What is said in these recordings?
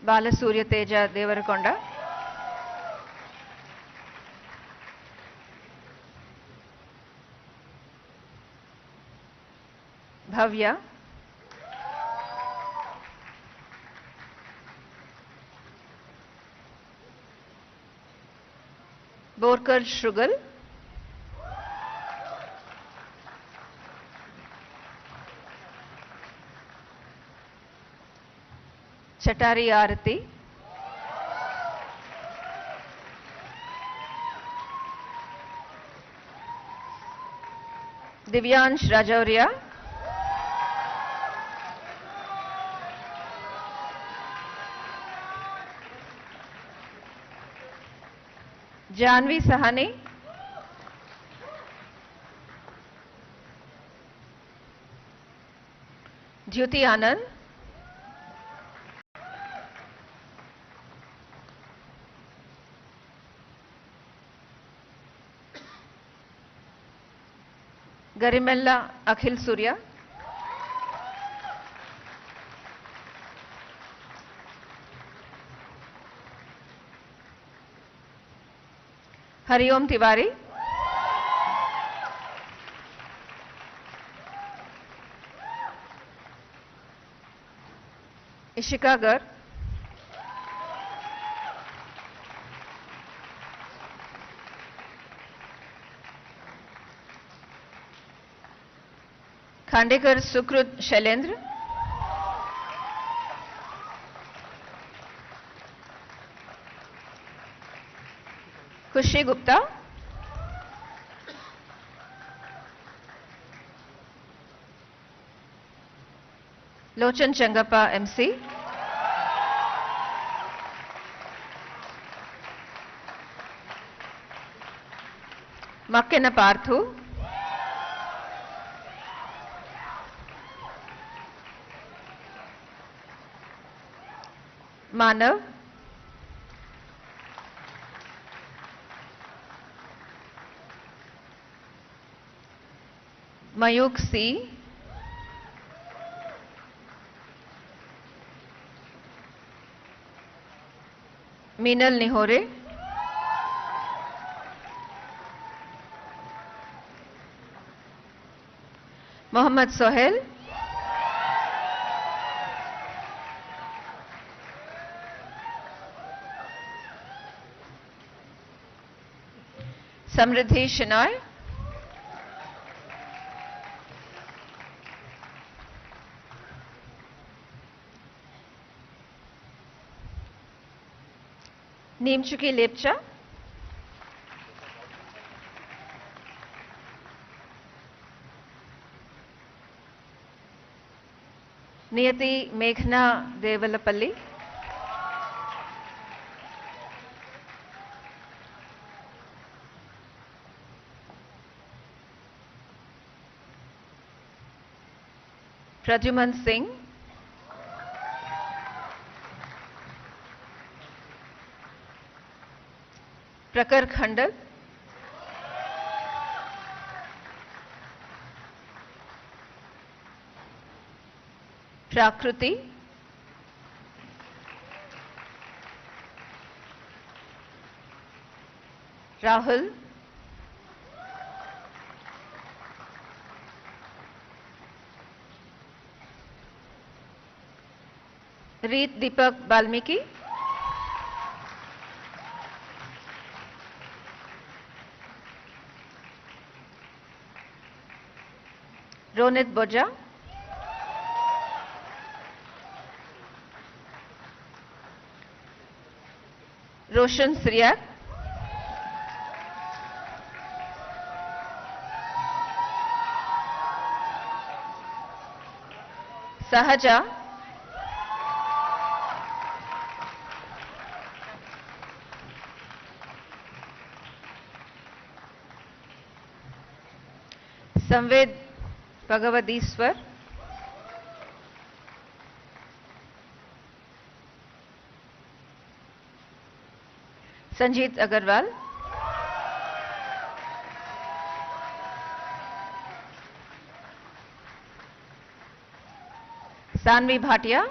బాలసూర్య తేజ దేవరకొండ, భవ్య, బోర్కర్ షుగల్, చటారి ఆరతి, దివ్యాంశ్ రాజౌరియా, जानवी सहानी, ज्योति आनंद, गरिमेल्ला अखिल सूर्या, हरिओम तिवारी, इशिका गर्ग, खांडेकर सुकृत शैलेंद्र, खुशी गुप्ता, लोचन Changappa MC, McCain पार्थु, मानव, मयूख सी, मीनल निहोरे, मोहम्मद सोहेल, समृद्धि शिनॉय, नीमचुकी लेप्चा, नियति मेघना देवलपल्ली, प्रद्युमन सिंह, प्रकर खंडल, प्राकृति, राहुल, रीत दीपक वाल्मीकि, रोनित बोजा, रोशन श्रियाक, सहजा, संवेद भगवदीश्वर, Sanjeet Agarwal, Saanvi Bhatia,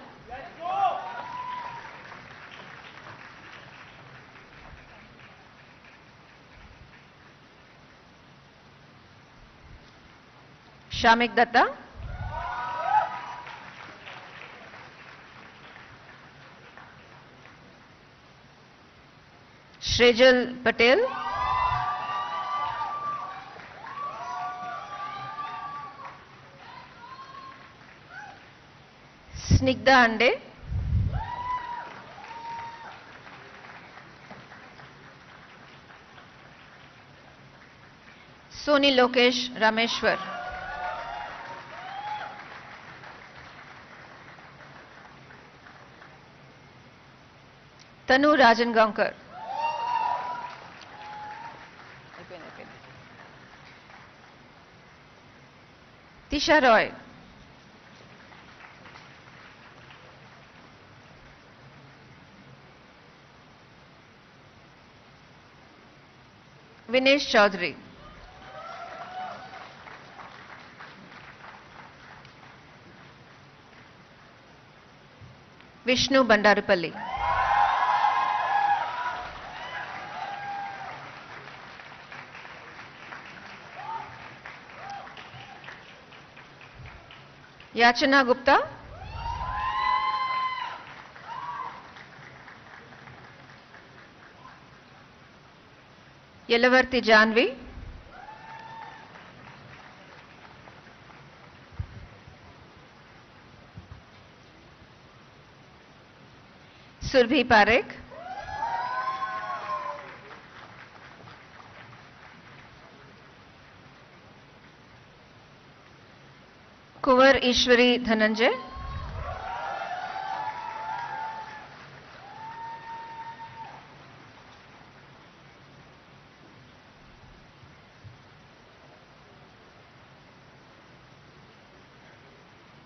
Shamik Datta, Shrejal Patel, Snigdha Ande, Soni Lokesh Rameshwar, Tanu Rajan Gankar, Tisha Roy, Vinesh Chaudhary, Vishnu Bandarupalli, Yachana Gupta, Yelavarti Janvi, Surbhi Parekh, Kuvar Ishwari Dhananjay,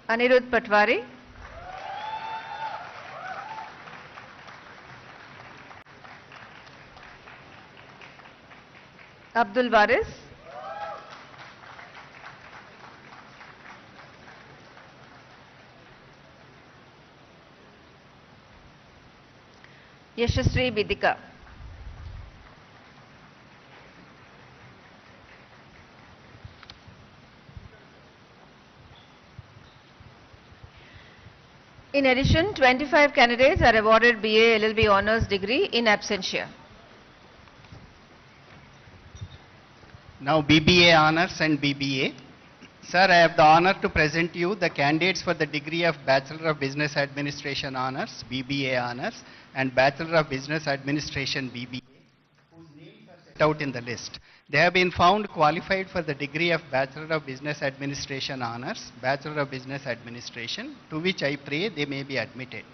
Anirudh Patwari, Abdul Waris, Yashasri Vidika. In addition, 25 candidates are awarded BA LLB Honours degree in absentia. Now BBA Honours and BBA. Sir, I have the honor to present you the candidates for the degree of Bachelor of Business Administration Honours, BBA Honours, and Bachelor of Business Administration, BBA, whose names are set out in the list. They have been found qualified for the degree of Bachelor of Business Administration Honours, Bachelor of Business Administration, to which I pray they may be admitted.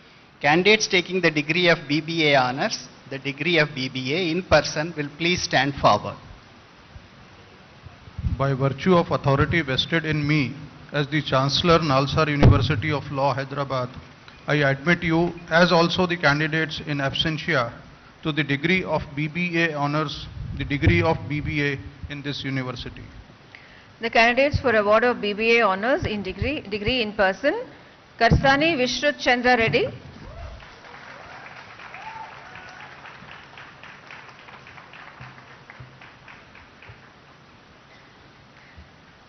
Candidates taking the degree of BBA Honours, the degree of BBA in person will please stand forward. By virtue of authority vested in me as the Chancellor, Nalsar University of Law, Hyderabad, I admit you, as also the candidates in absentia, to the degree of BBA Honours, the degree of BBA in this university. The candidates for award of BBA Honours in degree in person, Karsani Vishrut Chandra Reddy,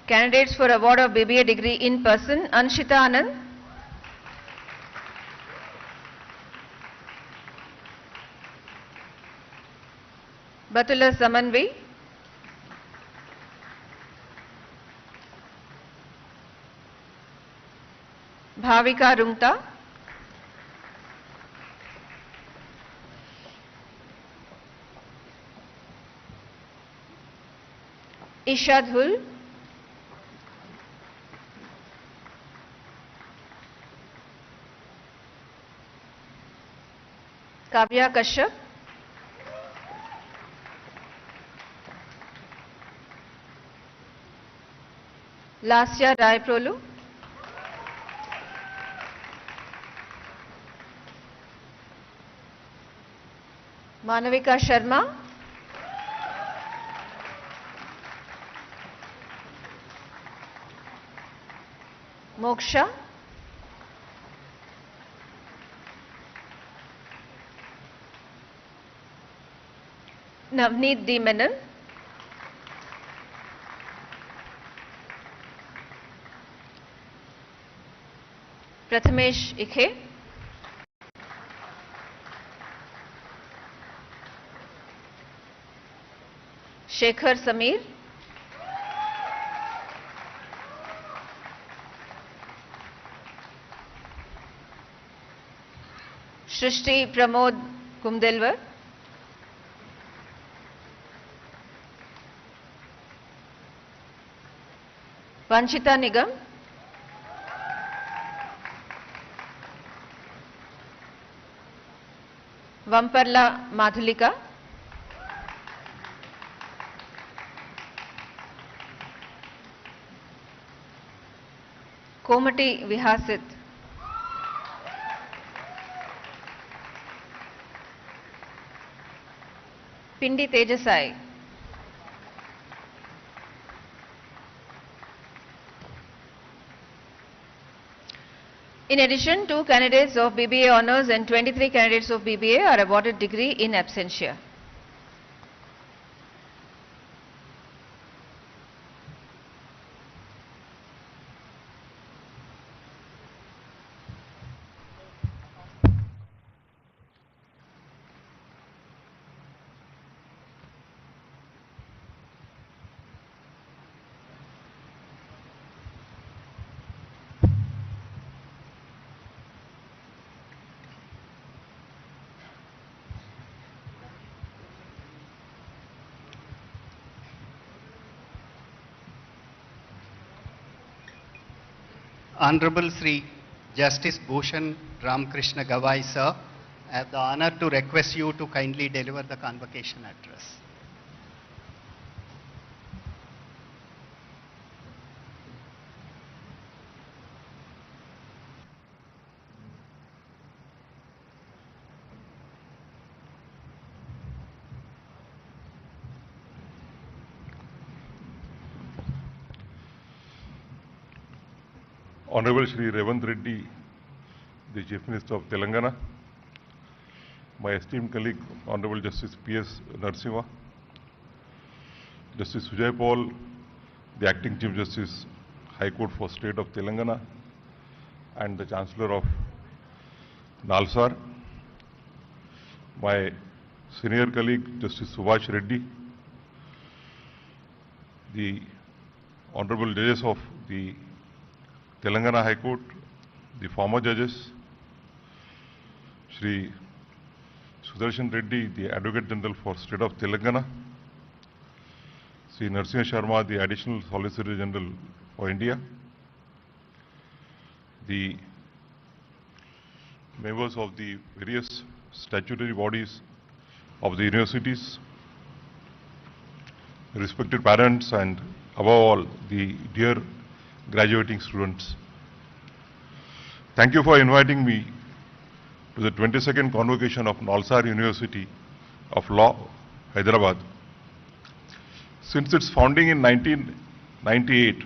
candidates for award of BBA degree in person, Anshita Anand, Batula Samanvi, Bhavika Rungta, Isha Dhul, Kavya Kashyap, Lasya Raiprolu, Manavika Sharma, Moksha, Navneet D. Menon, Prathamesh Ikhe, Shekhar Samir, Shrishti Pramod Kumdelwar, Vanchita Nigam, Vamparla Madhulika, Komati Vihasit, Pindi Tejasai, in addition, 2 candidates of BBA Honours and 23 candidates of BBA are awarded degree in absentia. Honorable Sri Justice Bhushan Ramakrishna Gawai, sir, I have the honor to request you to kindly deliver the convocation address. Honorable Shri Revanth Reddy, the Chief Minister of Telangana, my esteemed colleague, Honorable Justice P.S. Narasimha, Justice Sujay Paul, the Acting Chief Justice, High Court for State of Telangana, and the Chancellor of Nalsar, my senior colleague, Justice Subhash Reddy, the Honorable Judges of the Telangana High Court, the former judges, Shri Sudarshan Reddy, the Advocate General for State of Telangana, Shri Narasimha Sharma, the Additional Solicitor General for India, the members of the various statutory bodies of the universities, respected parents, and above all, the dear graduating students. Thank you for inviting me to the 22nd convocation of Nalsar University of Law, Hyderabad. Since its founding in 1998,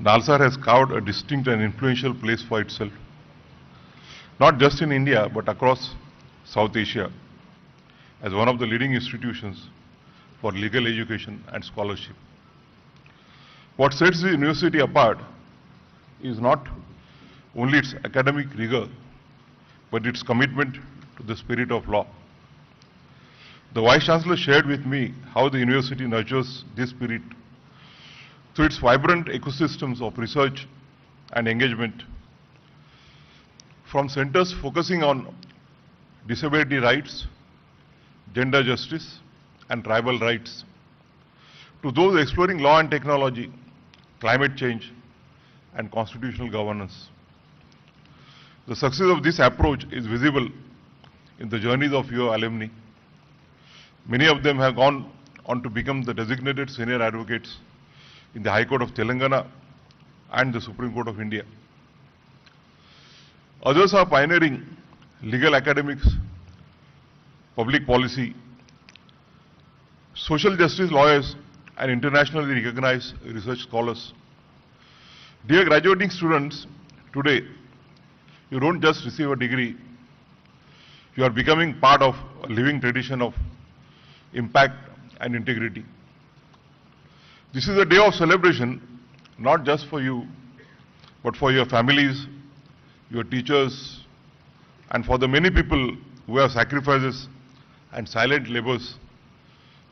Nalsar has carved a distinct and influential place for itself, not just in India but across South Asia, as one of the leading institutions for legal education and scholarship. What sets the university apart is not only its academic rigor, but its commitment to the spirit of law. The Vice Chancellor shared with me how the university nurtures this spirit through its vibrant ecosystems of research and engagement, from centers focusing on disability rights, gender justice, and tribal rights, to those exploring law and technology, climate change, and constitutional governance. The success of this approach is visible in the journeys of your alumni. Many of them have gone on to become the designated senior advocates in the High Court of Telangana and the Supreme Court of India. Others are pioneering legal academics, public policy, social justice lawyers, and internationally recognized research scholars. Dear graduating students, today you don't just receive a degree, you are becoming part of a living tradition of impact and integrity. This is a day of celebration, not just for you, but for your families, your teachers, and for the many people who have sacrifices and silent labors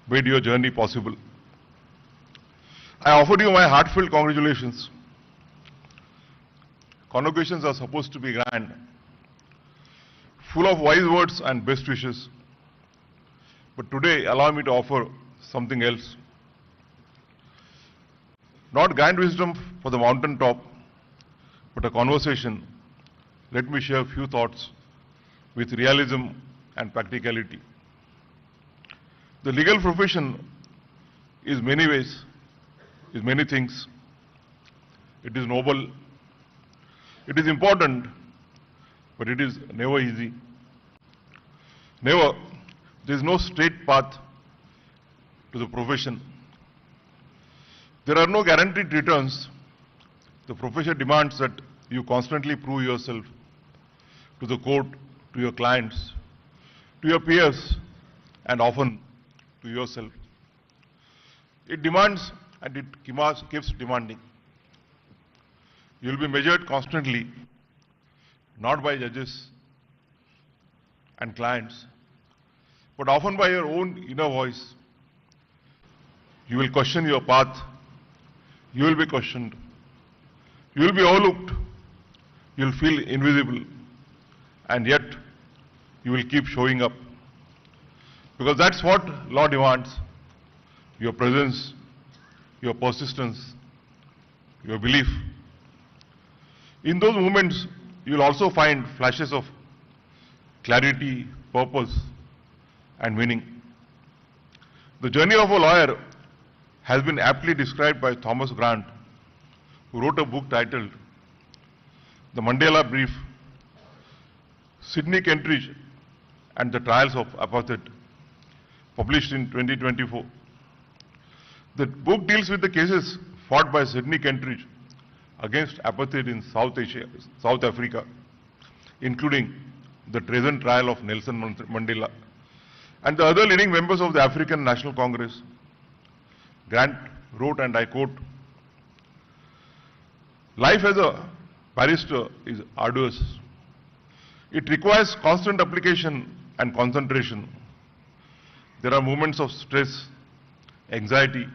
made your journey possible. I offer you my heartfelt congratulations. Convocations are supposed to be grand, full of wise words and best wishes. But today, allow me to offer something else. Not grand wisdom for the mountaintop, but a conversation. Let me share a few thoughts with realism and practicality. The legal profession is many ways, is many things. It is noble, it is important, but it is never easy. Never. There is no straight path to the profession. There are no guaranteed returns. The profession demands that you constantly prove yourself to the court, to your clients, to your peers, and often to yourself. It demands and it keeps demanding. You will be measured constantly, not by judges and clients, but often by your own inner voice. You will question your path. You will be questioned. You will be overlooked. You will feel invisible. And yet, you will keep showing up. Because that's what law demands. Your presence, your persistence, your belief. In those moments, you will also find flashes of clarity, purpose, and meaning. The journey of a lawyer has been aptly described by Thomas Grant, who wrote a book titled The Mandela Brief, Sidney Kentridge and the Trials of Apartheid, published in 2024. The book deals with the cases fought by Sidney Kentridge against apartheid in South Africa, including the treason trial of Nelson Mandela and the other leading members of the African National Congress. Grant wrote, and I quote, "Life as a barrister is arduous. It requires constant application and concentration. There are moments of stress, anxiety,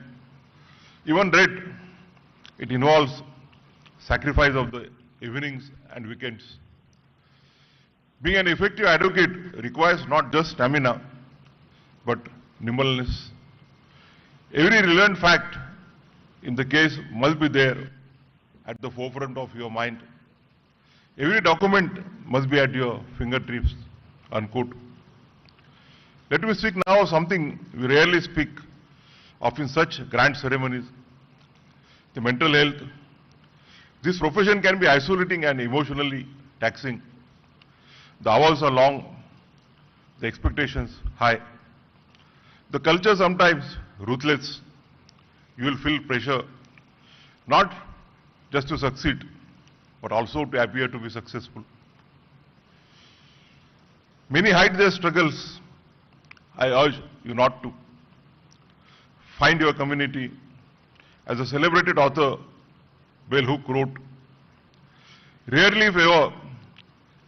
even dread. It involves sacrifice of the evenings and weekends. Being an effective advocate requires not just stamina, but nimbleness. Every relevant fact in the case must be there at the forefront of your mind. Every document must be at your fingertips," unquote. Let me speak now of something we rarely speak of in such grand ceremonies: the mental health. This profession can be isolating and emotionally taxing. The hours are long, the expectations high. The culture sometimes ruthless. You will feel pressure, not just to succeed, but also to appear to be successful. Many hide their struggles. I urge you not to. Find your community. As a celebrated author, Bell Hook wrote, "Rarely, if ever,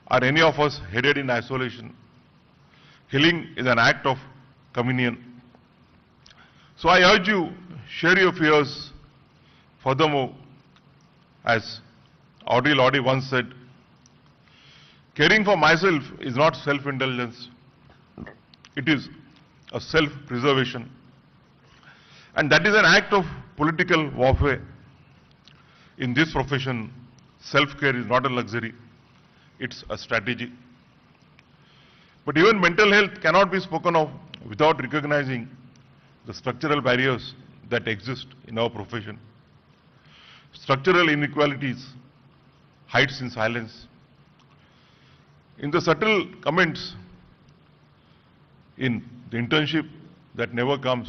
are any of us headed in isolation. Healing is an act of communion." So I urge you, share your fears. Furthermore, as Audre Lorde once said, "Caring for myself is not self-indulgence. It is a self-preservation. And that is an act of political warfare. In this profession, self-care is not a luxury. It's a strategy." But even mental health cannot be spoken of without recognizing the structural barriers that exist in our profession. Structural inequalities hides in silence. In the subtle comments, in the internship that never comes,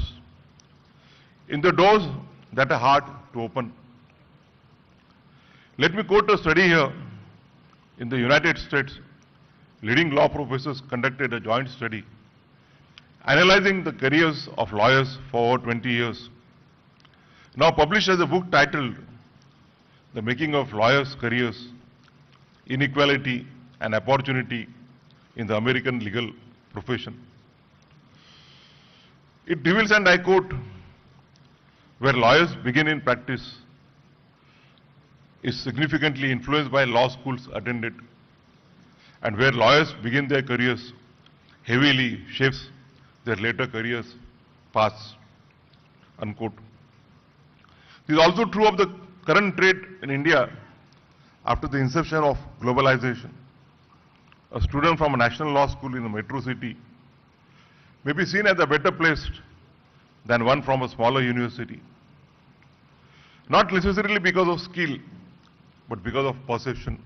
in the doors that are hard to open. Let me quote a study here. In the United States, leading law professors conducted a joint study analyzing the careers of lawyers for over 20 years. Now published as a book titled The Making of Lawyers' Careers. inequality, and opportunity in the American legal profession. It reveals, and I quote, where lawyers begin in practice is significantly influenced by law schools attended, and where lawyers begin their careers heavily shapes their later careers paths, unquote. This is also true of the current trade in India after the inception of globalization. A student from a national law school in a metro city may be seen as a better placed than one from a smaller university. Not necessarily because of skill, but because of perception.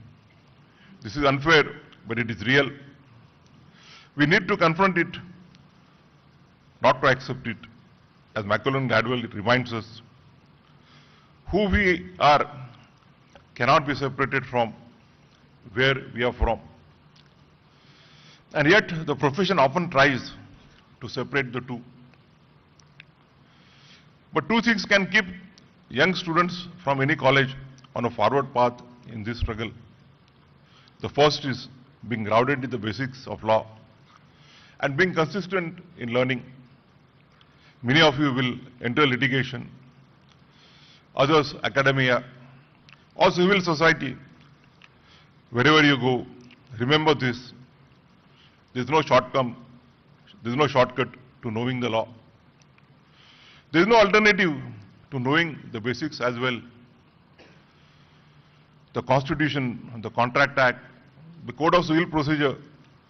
This is unfair, but it is real. We need to confront it, not to accept it. As Macaulay Gladwell reminds us, who we are cannot be separated from where we are from. And yet, the profession often tries to separate the two. But two things can keep young students from any college on a forward path in this struggle. The first is being grounded in the basics of law and being consistent in learning. Many of you will enter litigation, others academia, or civil society. Wherever you go, remember this: there is no shortcut to knowing the law. There is no alternative to knowing the basics as well. The Constitution, the Contract Act, the Code of Civil Procedure,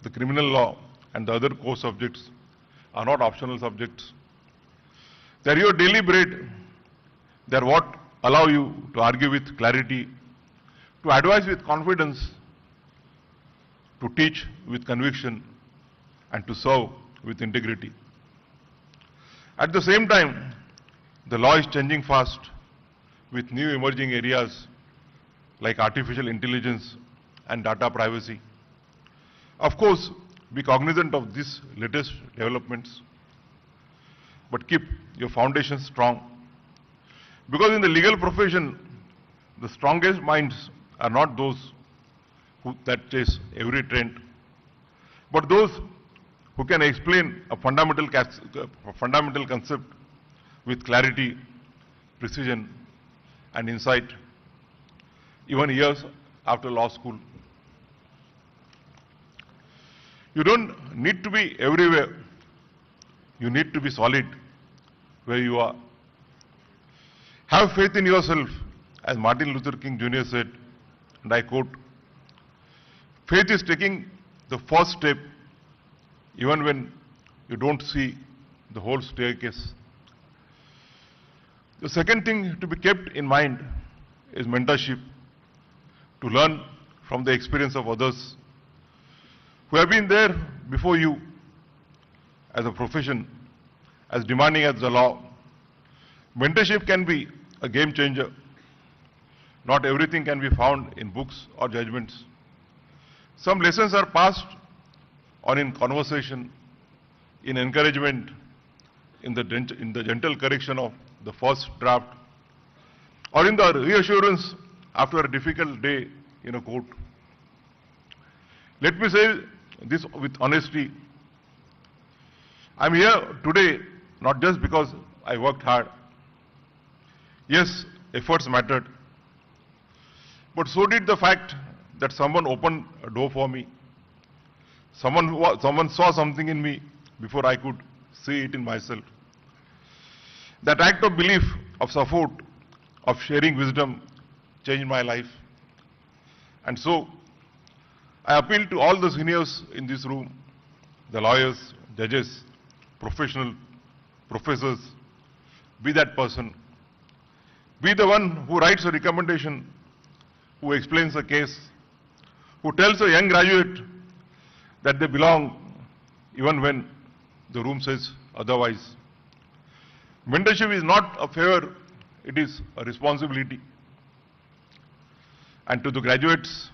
the criminal law, and the other core subjects are not optional subjects. They are your daily bread. They are what allow you to argue with clarity, to advise with confidence, to teach with conviction, and to serve with integrity. At the same time, the law is changing fast with new emerging areas like artificial intelligence and data privacy. Of course, be cognizant of these latest developments, but keep your foundation strong. Because in the legal profession, the strongest minds are not those that chase every trend, but those who can explain a fundamental concept with clarity, precision, and insight, even years after law school. You don't need to be everywhere. You need to be solid where you are. Have faith in yourself, as Martin Luther King Jr. said, and I quote, faith is taking the first step even when you don't see the whole staircase. The second thing to be kept in mind is mentorship, to learn from the experience of others who have been there before you as a profession, as demanding as the law. Mentorship can be a game changer. Not everything can be found in books or judgments. Some lessons are passed on in conversation, in encouragement, in the gentle correction of the first draft, or in the reassurance after a difficult day in a court. Let me say this with honesty. I'm here today not just because I worked hard. Yes, efforts mattered, but so did the fact that someone opened a door for me. Someone saw something in me before I could see it in myself. That act of belief, of support, of sharing wisdom changed my life. And so, I appeal to all the seniors in this room, the lawyers, judges, professors, be that person. Be the one who writes a recommendation, who explains a case, who tells a young graduate that they belong even when the room says otherwise. Mentorship is not a favor, it is a responsibility. And to the graduates,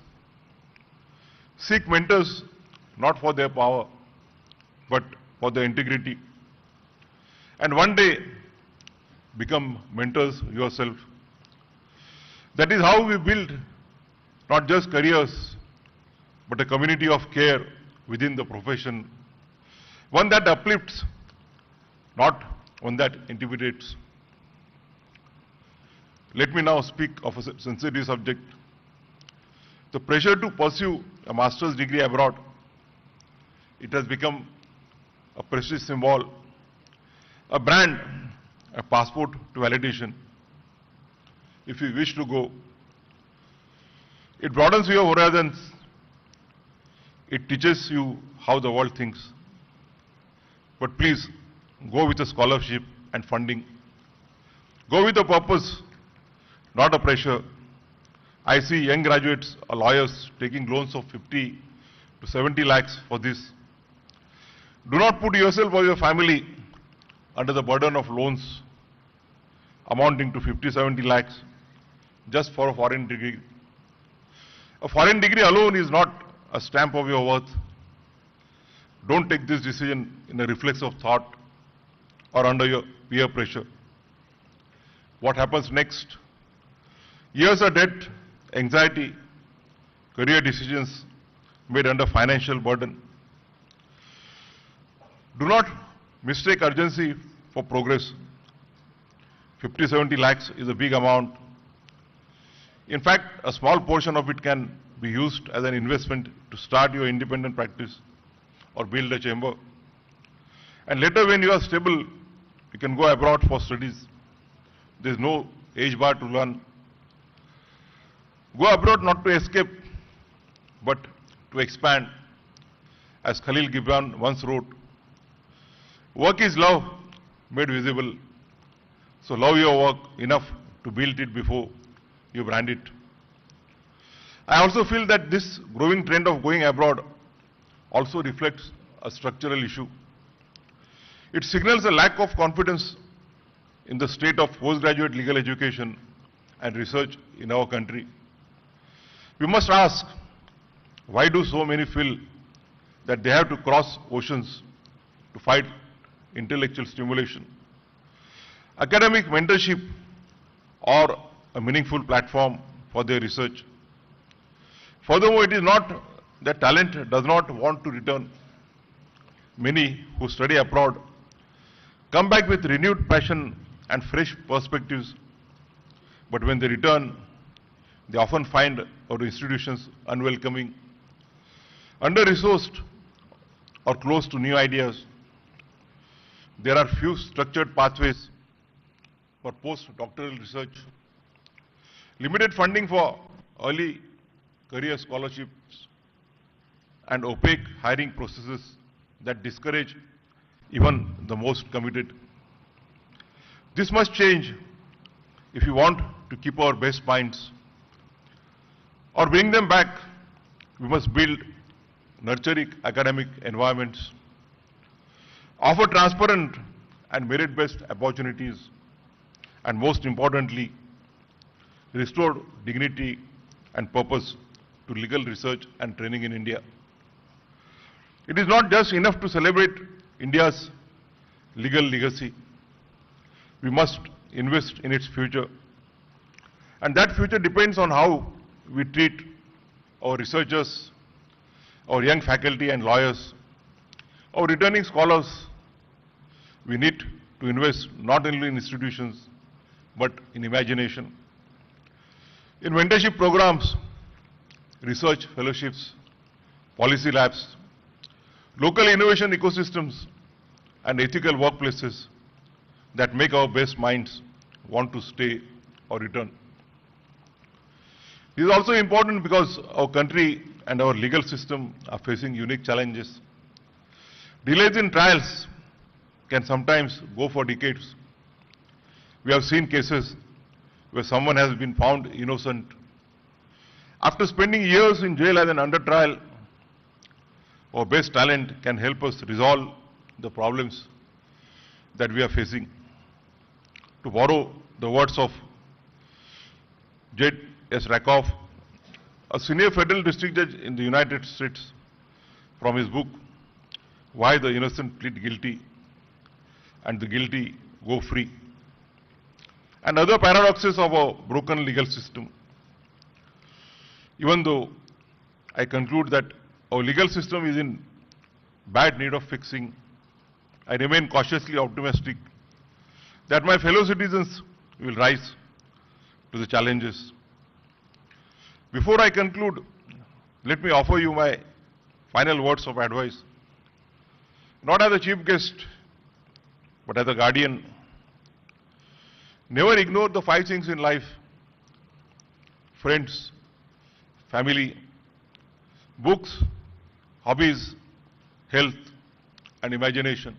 seek mentors not for their power, but for their integrity. And one day, become mentors yourself. That is how we build not just careers, but a community of care within the profession, one that uplifts, not one that intimidates. Let me now speak of a sensitive subject. The pressure to pursue a master's degree abroad. It has become a prestige symbol, a brand, a passport to validation. If you wish to go, it broadens your horizons. It teaches you how the world thinks. But please, go with a scholarship and funding. Go with a purpose, not a pressure. I see young graduates or lawyers taking loans of 50 to 70 lakhs for this. Do not put yourself or your family under the burden of loans amounting to 50-70 lakhs just for a foreign degree. A foreign degree alone is not a stamp of your worth. Don't take this decision in a reflex of thought or under your peer pressure. What happens next? Years of debt, anxiety, career decisions made under financial burden. Do not mistake urgency for progress. 50-70 lakhs is a big amount. In fact, a small portion of it can be used as an investment to start your independent practice or build a chamber. And later, when you are stable, you can go abroad for studies. There is no age bar to learn. Go abroad not to escape, but to expand. As Khalil Gibran once wrote, work is love made visible. So love your work enough to build it before you brand it. I also feel that this growing trend of going abroad also reflects a structural issue. It signals a lack of confidence in the state of postgraduate legal education and research in our country. We must ask, why do so many feel that they have to cross oceans to fight intellectual stimulation, academic mentorship, or a meaningful platform for their research? Furthermore, it is not that talent does not want to return. Many who study abroad come back with renewed passion and fresh perspectives, but when they return, they often find our institutions unwelcoming, under-resourced, or close to new ideas. There are few structured pathways for post-doctoral research, limited funding for early career scholarships, and opaque hiring processes that discourage even the most committed. This must change if we want to keep our best minds or bring them back. We must build nurturing academic environments, offer transparent and merit-based opportunities, and most importantly, restore dignity and purpose to legal research and training in India. It is not just enough to celebrate India's legal legacy. We must invest in its future. And that future depends on how we treat our researchers, our young faculty and lawyers, our returning scholars. We need to invest not only in institutions, but in imagination. In mentorship programs, research fellowships, policy labs, local innovation ecosystems, and ethical workplaces that make our best minds want to stay or return. This is also important because our country and our legal system are facing unique challenges. Delays in trials can sometimes go for decades. We have seen cases where someone has been found innocent. After spending years in jail as an under trial, our best talent can help us resolve the problems that we are facing. To borrow the words of J.S. Rakoff, a senior federal district judge in the United States, from his book, Why the Innocent Plead Guilty and the Guilty Go Free, and other paradoxes of our broken legal system. Even though I conclude that our legal system is in bad need of fixing. I remain cautiously optimistic that my fellow citizens will rise to the challenges. Before I conclude, let me offer you my final words of advice. Not as a chief guest, but as a guardian. Never ignore the 5 things in life: friends, family, books, hobbies, health, and imagination.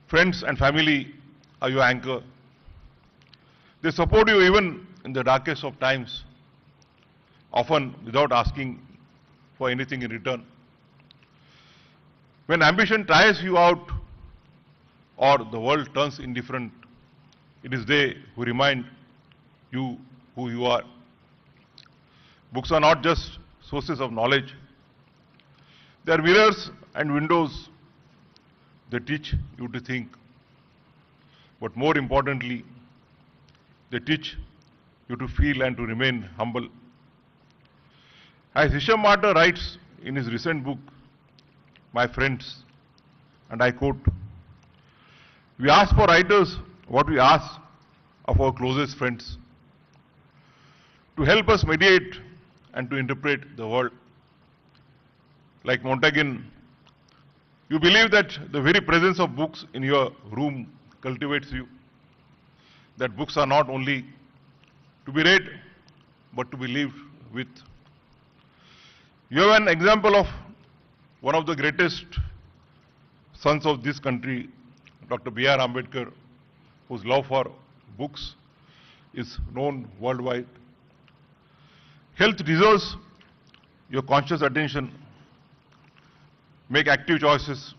Friends and family are your anchor. They support you even in the darkest of times, often without asking for anything in return. When ambition tires you out or the world turns indifferent, it is they who remind you who you are. Books are not just sources of knowledge. They are mirrors and windows. They teach you to think. But more importantly, they teach you to feel and to remain humble. As Shamirpet writes in his recent book, My Friends, and I quote, "We ask for writers what we ask of our closest friends, to help us mediate and to interpret the world." Like Montaigne, you believe that the very presence of books in your room cultivates you, that books are not only to be read, but to be lived with. You have an example of one of the greatest sons of this country, Dr. B.R. Ambedkar, whose love for books is known worldwide. Health deserves your conscious attention. Make active choices.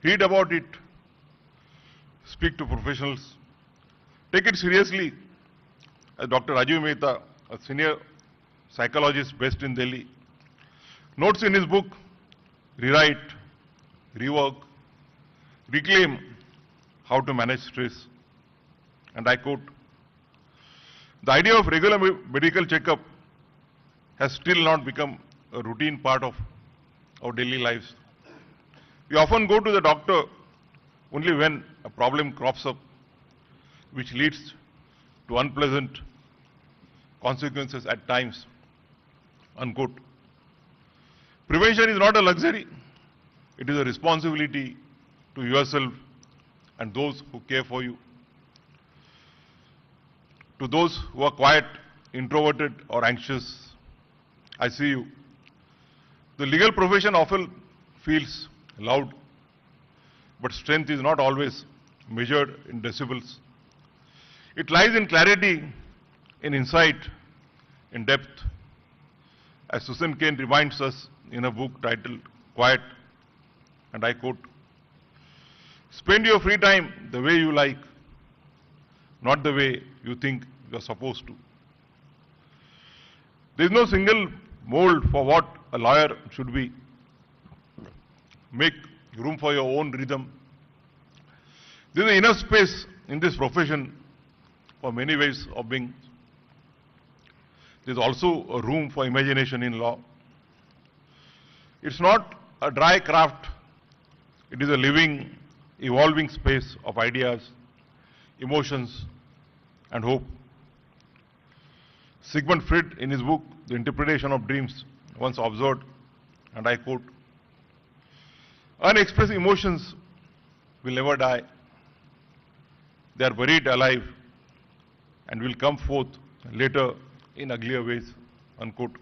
Read about it. Speak to professionals. Take it seriously. As Dr. Rajiv Mehta, a senior psychologist based in Delhi, notes in his book, Rewrite, Rework, Reclaim, How to Manage Stress. And I quote, "The idea of regular medical checkup has still not become a routine part of our daily lives. We often go to the doctor only when a problem crops up, which leads to unpleasant consequences at times." Unquote. Prevention is not a luxury. It is a responsibility to yourself and those who care for you. To those who are quiet, introverted, or anxious, I see you. The legal profession often feels loud, but strength is not always measured in decibels. It lies in clarity, in insight, in depth. As Susan Cain reminds us in a book titled Quiet, and I quote, "Spend your free time the way you like, not the way you think you are supposed to." There is no single mold for what a lawyer should be. Make room for your own rhythm. There is enough space in this profession for many ways of being. There is also a room for imagination in law. It's not a dry craft. It is a living, evolving space of ideas, emotions, and hope. Sigmund Freud, in his book, The Interpretation of Dreams, once observed, and I quote, "Unexpressed emotions will never die. They are buried alive and will come forth later in uglier ways." Unquote.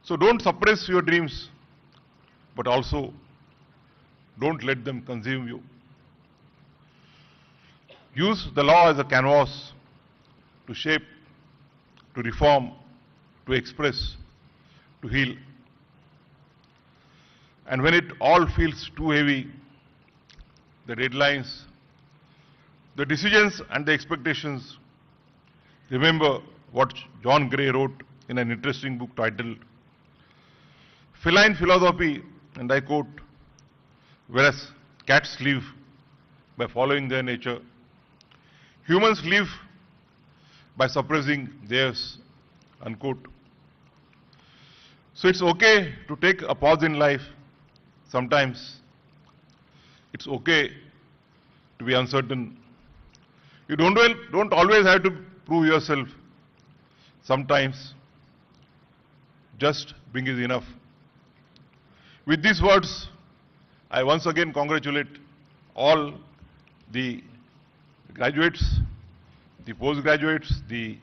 So don't suppress your dreams, but also don't let them consume you. Use the law as a canvas to shape, to reform, to express, to heal. And when it all feels too heavy, the deadlines, the decisions and the expectations, remember what John Gray wrote in an interesting book titled Feline Philosophy, and I quote, "Whereas cats live by following their nature, humans live by suppressing theirs." Unquote. So it's okay to take a pause in life sometimes. It's okay to be uncertain. You don't always have to prove yourself. Sometimes just being is enough. With these words, I once again congratulate all the graduates, the postgraduates, the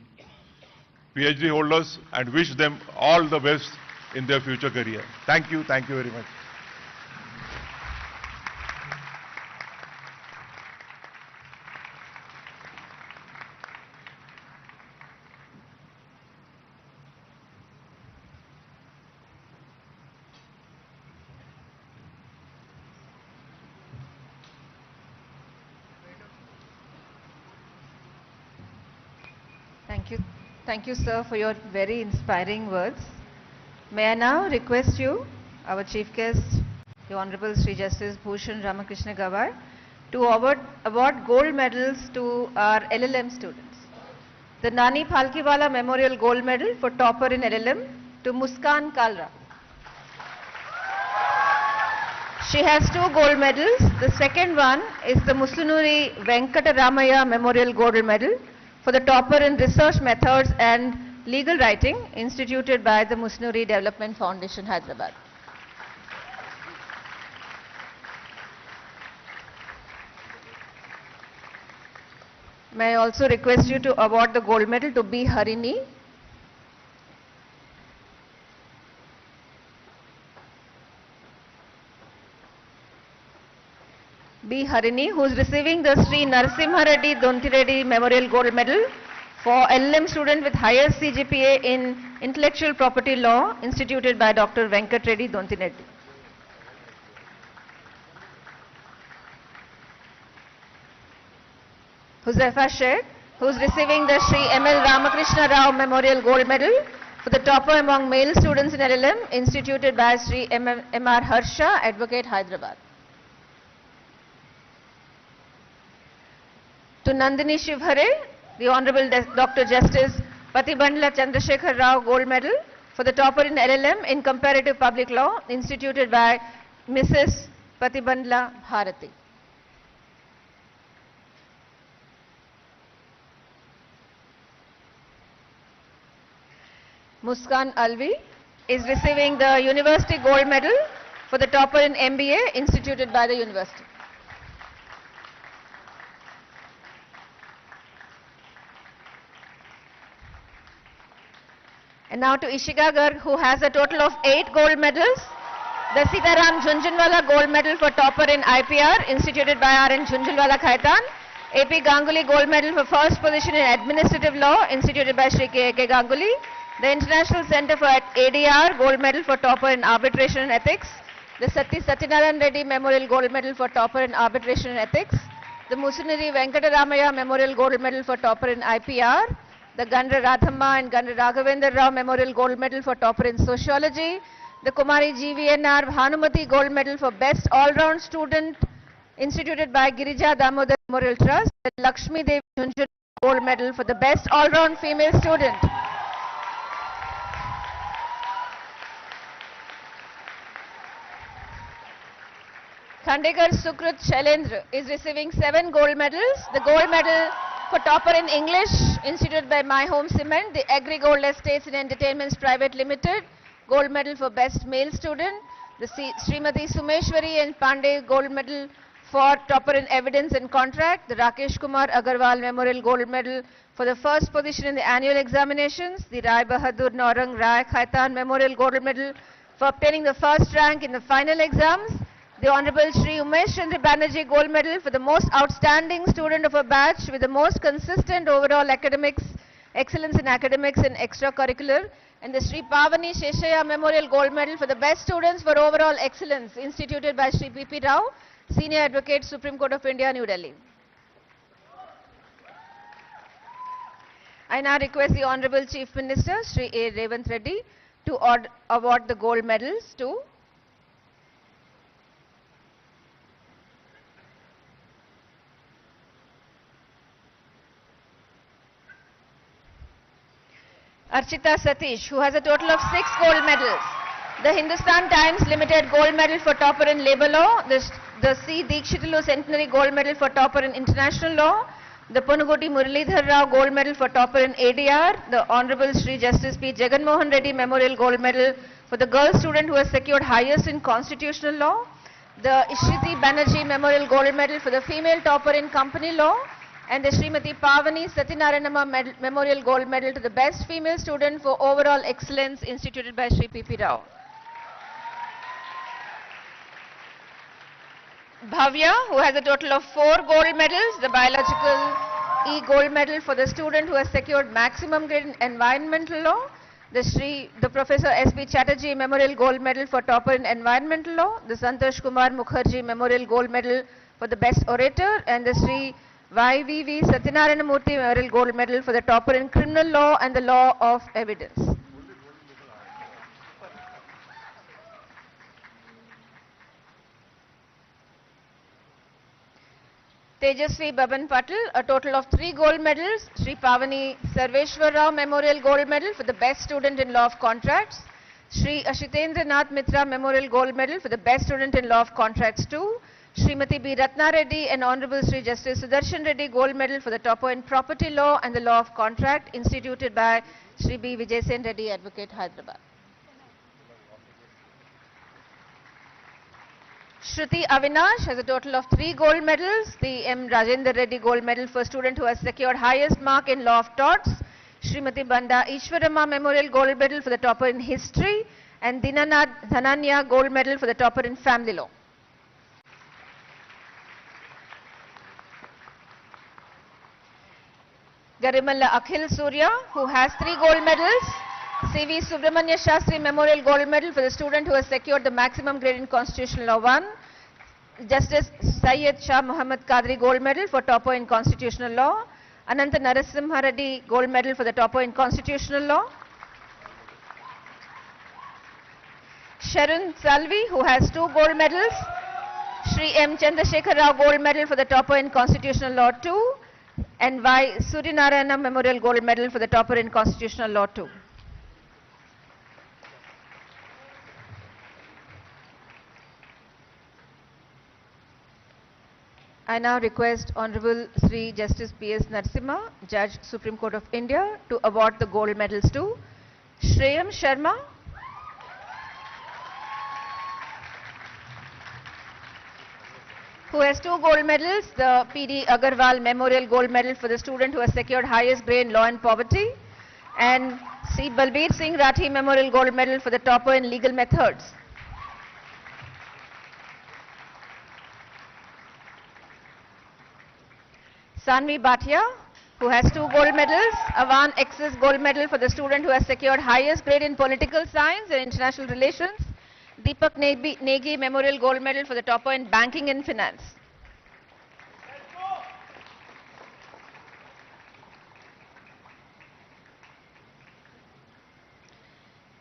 PhD holders, and wish them all the best in their future career. Thank you very much. Thank you, sir, for your very inspiring words. May I now request you, our chief guest, the Honorable Sri Justice Bhushan Ramakrishna Gawar, to award gold medals to our LLM students. The Nani Phalkiwala Memorial Gold Medal for topper in LLM to Muskan Kalra. She has 2 gold medals. The second one is the Musunuri Venkataramaya Memorial Gold Medal for the topper in research methods and legal writing, instituted by the Musunuri Development Foundation, Hyderabad. May I also request you to award the gold medal to B. Harini. B. Harini, who is receiving the Sri Narasimha Reddy Dontireddy Memorial Gold Medal for LLM student with highest CGPA in Intellectual Property Law, instituted by Dr. Venkat Reddy Dontireddy. Huzaifa Sheikh, who is receiving the Sri M.L. Ramakrishna Rao Memorial Gold Medal for the topper among male students in LLM, instituted by Sri M.R. Harsha, Advocate, Hyderabad. To Nandini Shivhare, the Honorable Dr. Justice Patibandla Chandrasekhar Rao Gold Medal for the topper in LLM in Comparative Public Law, instituted by Mrs. Patibandla Bharati. Muskan Alvi is receiving the University Gold Medal for the topper in MBA, instituted by the University. And now to Ishika Garg, who has a total of 8 gold medals. The Sitaram Jhunjhunwala Gold Medal for topper in IPR, instituted by R.N. Jhunjhunwala Khaitan. A.P. Ganguly Gold Medal for first position in Administrative Law, instituted by Sri K.A.K. Ganguly. The International Center for ADR Gold Medal for topper in Arbitration and Ethics. The Satyanarayan Reddy Memorial Gold Medal for topper in Arbitration and Ethics. The Musunuri Venkataramaya Memorial Gold Medal for topper in IPR. The Gandra Radhamma and Gandra Raghavendra Rao Memorial Gold Medal for topper in Sociology. The Kumari GVNR Bhanumati Gold Medal for Best All-Round Student, instituted by Girija Damodar Memorial Trust. The Lakshmi Devi Jhunjhunwala Gold Medal for the Best All-Round Female Student. Khandekar Sukrit Shailendra is receiving 7 gold medals. The gold medal for topper in English, instituted by My Home Cement. The Agri Gold Estates and Entertainments Private Limited, gold medal for best male student. The Srimati Sumeshwari and Pandey gold medal for topper in evidence and contract. The Rakesh Kumar Agarwal Memorial Gold Medal for the first position in the annual examinations. The Rai Bahadur Naurang Rai Khaitan Memorial Gold Medal for obtaining the first rank in the final exams. The Honorable Shri Umesh Chandra Banerjee Gold Medal for the most outstanding student of a batch with the most consistent overall academics, excellence in academics and extracurricular. And the Shri Pavani Sheshaya Memorial Gold Medal for the best students for overall excellence, instituted by Shri P.P. Rao, Senior Advocate, Supreme Court of India, New Delhi. I now request the Honorable Chief Minister, Shri A. Revanth Reddy, to award the gold medals to Archita Satish, who has a total of 6 gold medals. The Hindustan Times Limited Gold Medal for topper in Labour Law. The C. Dikshitulu Centenary Gold Medal for topper in International Law. The Punugoti Muralidhar Rao Gold Medal for topper in ADR. The Honorable Shri Justice P. Jagan Mohan Reddy Memorial Gold Medal for the girl student who has secured highest in Constitutional Law. The Ishriti Banerjee Memorial Gold Medal for the female topper in Company Law. And the Srimati Pavani Satyanarayanama Memorial Gold Medal to the best female student for overall excellence instituted by Shri P.P. Rao. Bhavya, who has a total of 4 gold medals, the biological E gold medal for the student who has secured maximum grade in environmental law, the Professor S.P. Chatterjee Memorial Gold Medal for topper in environmental law, the Santosh Kumar Mukherjee Memorial Gold Medal for the best orator, and the Sri Y.V.V. Satyanarayana Murthy Memorial Gold Medal for the topper in criminal law and the law of evidence. Tejasvi Baban Patil, a total of 3 gold medals. Sri Pavani Sarveshwar Rao Memorial Gold Medal for the best student in law of contracts. Sri Ashitendra Nath Mitra Memorial Gold Medal for the best student in law of contracts 2. Srimati B. Ratna Reddy and Honorable Sri Justice Sudarshan Reddy Gold Medal for the topper in property law and the law of contract instituted by Sri B. Vijay Sen Reddy Advocate, Hyderabad. Shruti Avinash has a total of 3 gold medals. The M. Rajendra Reddy Gold Medal for student who has secured highest mark in law of torts. Srimati Banda Ishwarama Memorial Gold Medal for the topper in history. And Dinanath Dhananya Gold Medal for the topper in family law. Garimalla Akhil Surya, who has 3 gold medals. C.V. Subramanya Shastri Memorial Gold Medal for the student who has secured the maximum grade in Constitutional Law 1. Justice Syed Shah Muhammad Qadri Gold Medal for topper in Constitutional Law. Ananta Narasimha Reddy Gold Medal for the topper in Constitutional Law. Sharon Salvi, who has 2 gold medals. Shri M. Chandrasekhar Rao Gold Medal for the topper in Constitutional Law 2. And Y. Suryanarayana Memorial Gold Medal for the topper in Constitutional Law 2. I now request Honorable Sri Justice P.S. Narasimha, Judge, Supreme Court of India, to award the gold medals to Shreyam Sharma, who has 2 gold medals, the P.D. Agarwal Memorial Gold Medal for the student who has secured highest grade in law and poverty, and C. Balbir Singh Rathi Memorial Gold Medal for the topper in legal methods. Sanvi Bhatia, who has 2 gold medals, Avan Excess Gold Medal for the student who has secured highest grade in political science and international relations. Deepak Negi Memorial Gold Medal for the topper in banking and finance.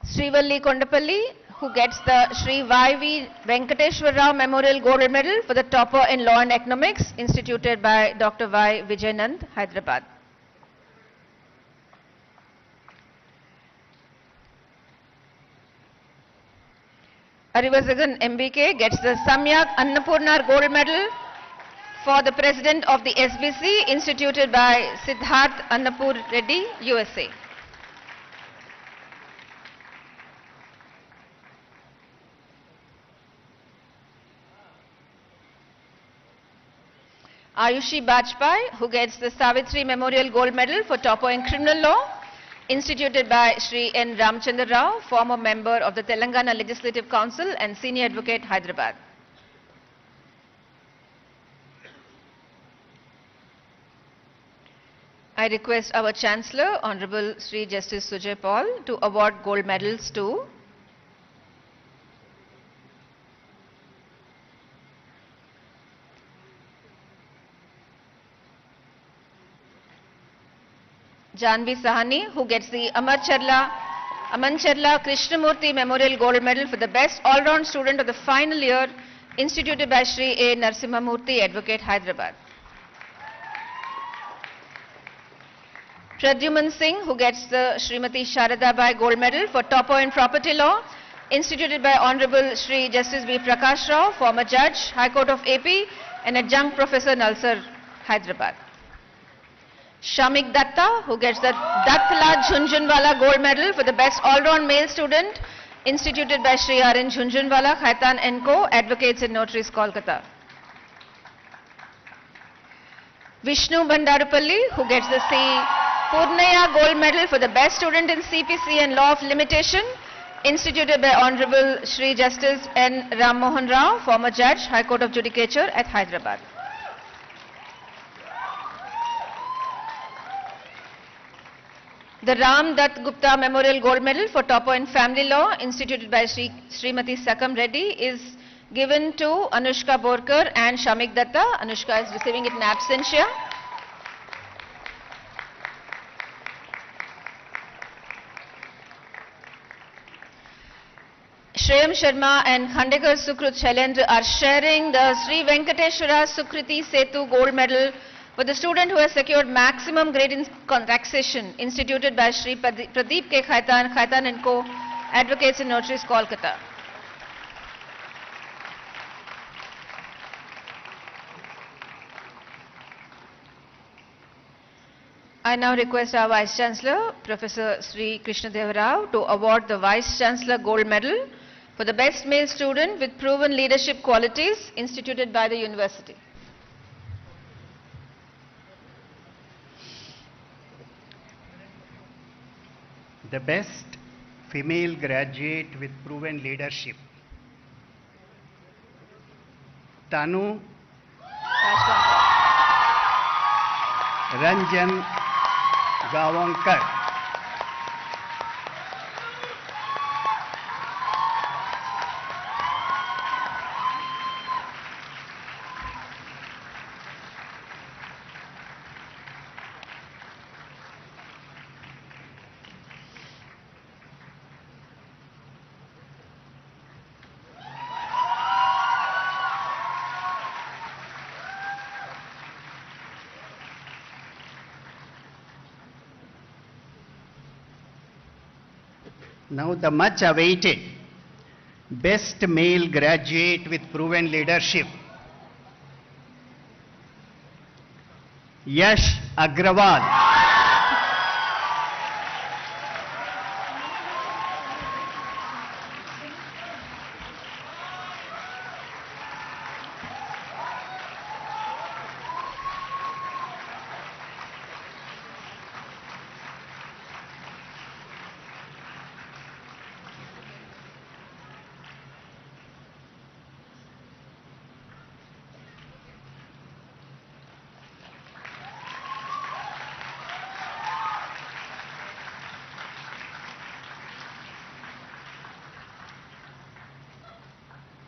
Srivalli Kondapalli, who gets the Sri Y.V. Venkateshwar Rao Memorial Gold Medal for the topper in Law and Economics, instituted by Dr. Y. Vijayanand, Hyderabad. Arivasagan MBK gets the Samyak Annapurnar Gold Medal for the President of the SBC, instituted by Siddharth Annapur Reddy, USA. Ayushi Bajpai, who gets the Savitri Memorial Gold Medal for topper in criminal law, instituted by Sri N. Ramchandra Rao, former member of the Telangana Legislative Council and senior advocate, Hyderabad. I request our Chancellor, Honorable Sri Justice Sujay Paul, to award gold medals to Janvi Sahani, who gets the Amancharla Krishnamurthy Memorial Gold Medal for the best all-round student of the final year, instituted by Sri A. Narasimhamurthy, Advocate, Hyderabad. Pradyuman Singh, who gets the Srimati Sharadabai Gold Medal for topper in property law, instituted by Honorable Shri Justice B. Prakash Rao, former Judge, High Court of AP, and Adjunct Professor Nalsar, Hyderabad. Shamik Datta, who gets the Dattla Jhunjhunwala Gold Medal for the Best All-Round Male Student, instituted by Shri R.N. Jhunjhunwala, Khaitan & Co., Advocates and Notaries, Kolkata. Vishnu Bandarupalli, who gets the C. Purnaya Gold Medal for the Best Student in CPC and Law of Limitation, instituted by Honorable Shri Justice N. Ram Mohan Rao, former Judge, High Court of Judicature at Hyderabad. The Ram Dutt Gupta Memorial Gold Medal for Topper in Family Law, instituted by Srimati Sakam Reddy, is given to Anushka Borkar and Shamik Datta. Anushka is receiving it in absentia. Shreyam Sharma and Khandekar Sukrut Shailendra are sharing the Sri Venkateshwara Sukriti Setu Gold Medal for the student who has secured maximum grade in taxation, instituted by Shri Pradeep K. Khaitan, Khaitan & Co., Advocates and Notaries, Kolkata. I now request our Vice Chancellor, Professor Sri Krishna Deva Rao, to award the Vice Chancellor Gold Medal for the Best Male Student with Proven Leadership Qualities, instituted by the University. The Best Female Graduate with Proven Leadership, Tanu Ranjan Gawankar. Now the much awaited Best Male Graduate with Proven Leadership, Yash Agrawal.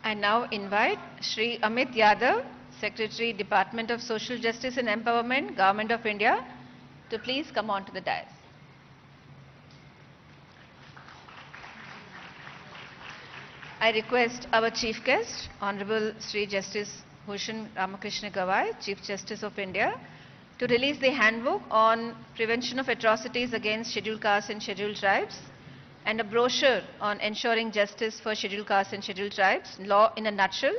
I now invite Shri Amit Yadav, Secretary, Department of Social Justice and Empowerment, Government of India, to please come on to the dais. I request our Chief Guest, Honorable Sri Justice Bhushan Ramakrishna Gawai, Chief Justice of India, to release the handbook on prevention of atrocities against scheduled castes and scheduled tribes, and a brochure on ensuring justice for scheduled castes and scheduled tribes, law in a nutshell,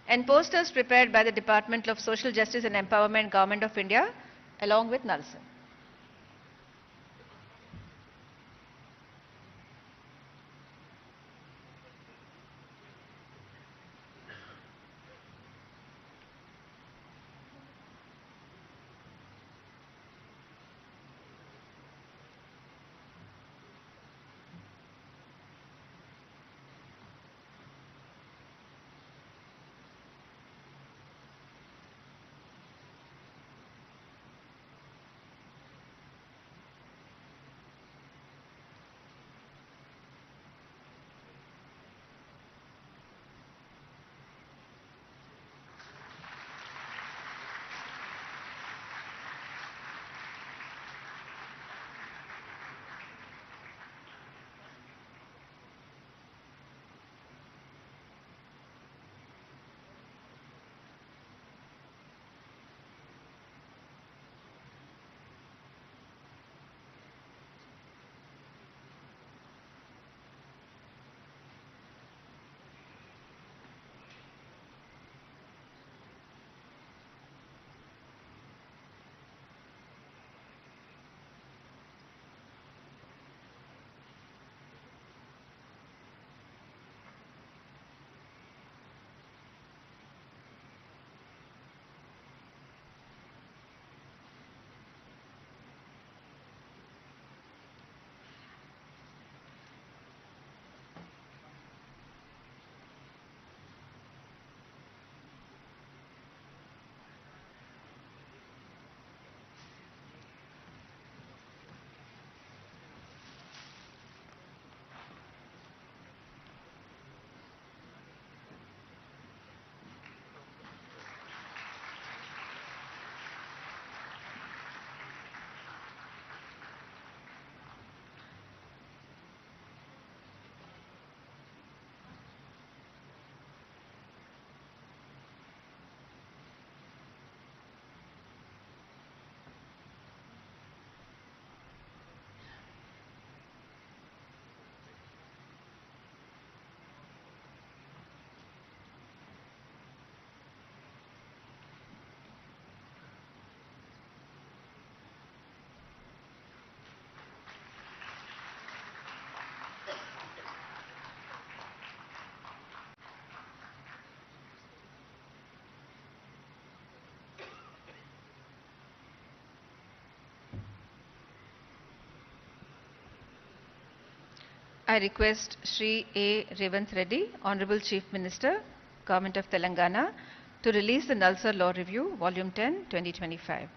and posters prepared by the Department of Social Justice and Empowerment, Government of India, along with Nalsar. I request Shri A. Revanth Reddy, Honorable Chief Minister, Government of Telangana, to release the Nalsar Law Review, Volume 10, 2025.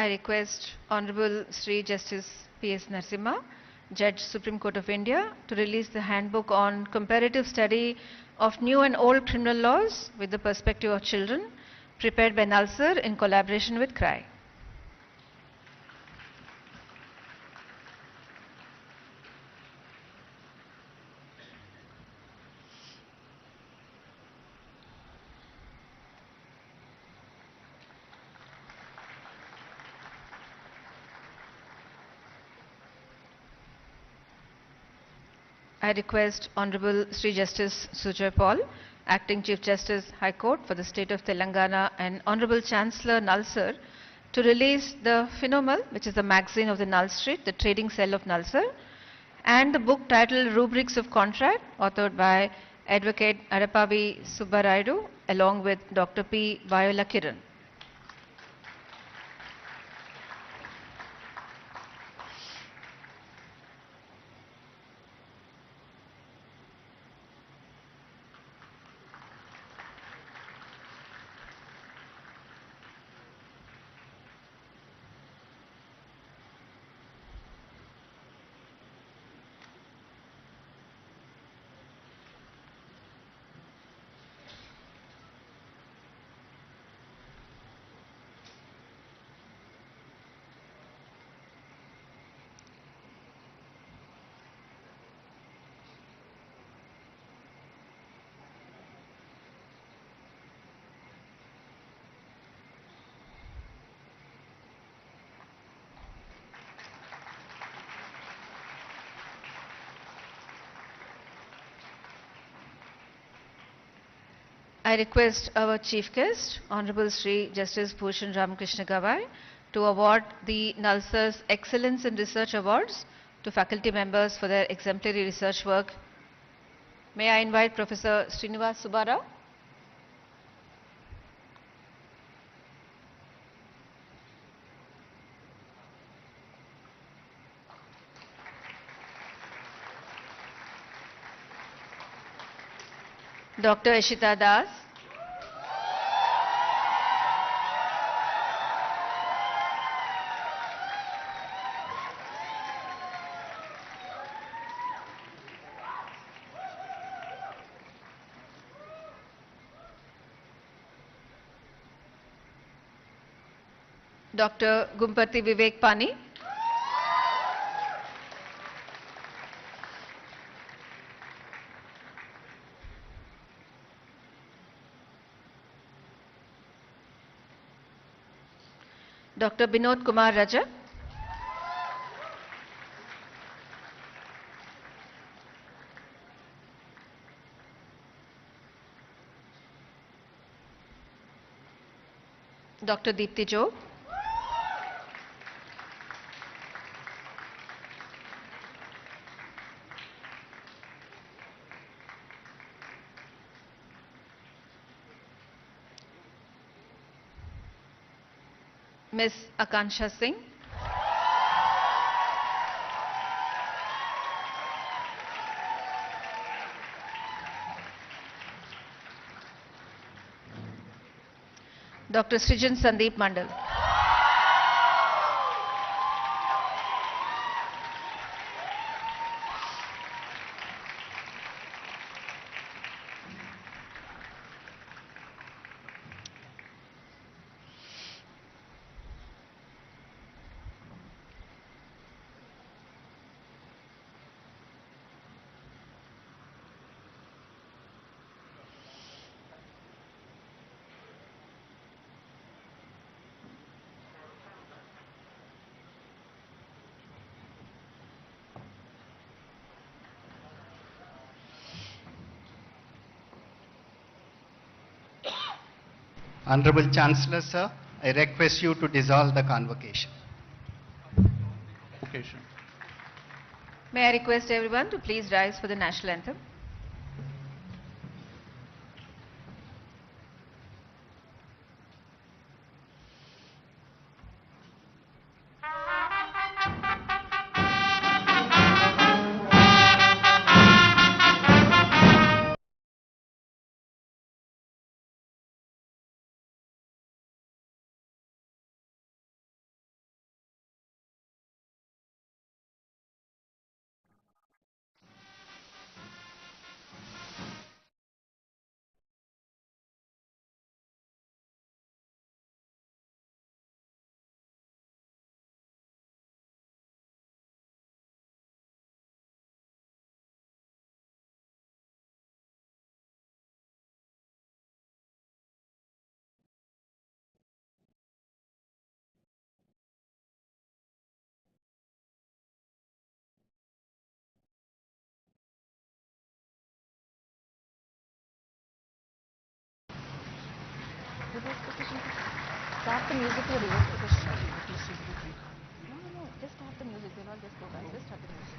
I request Honorable Sri Justice P.S. Narasimha, Judge Supreme Court of India, to release the handbook on comparative study of new and old criminal laws with the perspective of children, prepared by Nalsar in collaboration with CRI. I request Honorable Sri Justice Sujoy Paul, Acting Chief Justice, High Court for the State of Telangana, and Honorable Chancellor Nalsar to release the Phenomal, which is the magazine of the Null Street, the trading cell of Nalsar, and the book titled Rubrics of Contract, authored by Advocate Arapavi Subbaraidu, along with Dr. P. Viola Kiran. I request our Chief Guest, Honorable Sri Justice Bhushan Ramakrishna Gawai, to award the Nalsar's Excellence in Research Awards to faculty members for their exemplary research work. May I invite Professor Srinivas Subbarao? Dr. Ishita Das, Dr. Gumpati Vivek Pani, Dr. Binod Kumar Raja, Dr. Deepti Job, Ms. Akansha Singh, Dr. Srijan Sandeep Mandal, Honorable Chancellor, sir, I request you to dissolve the convocation. Convocation. May I request everyone to please rise for the national anthem. Start the music to reverse position. No, just start the music. We'll all just go back. Just start the music.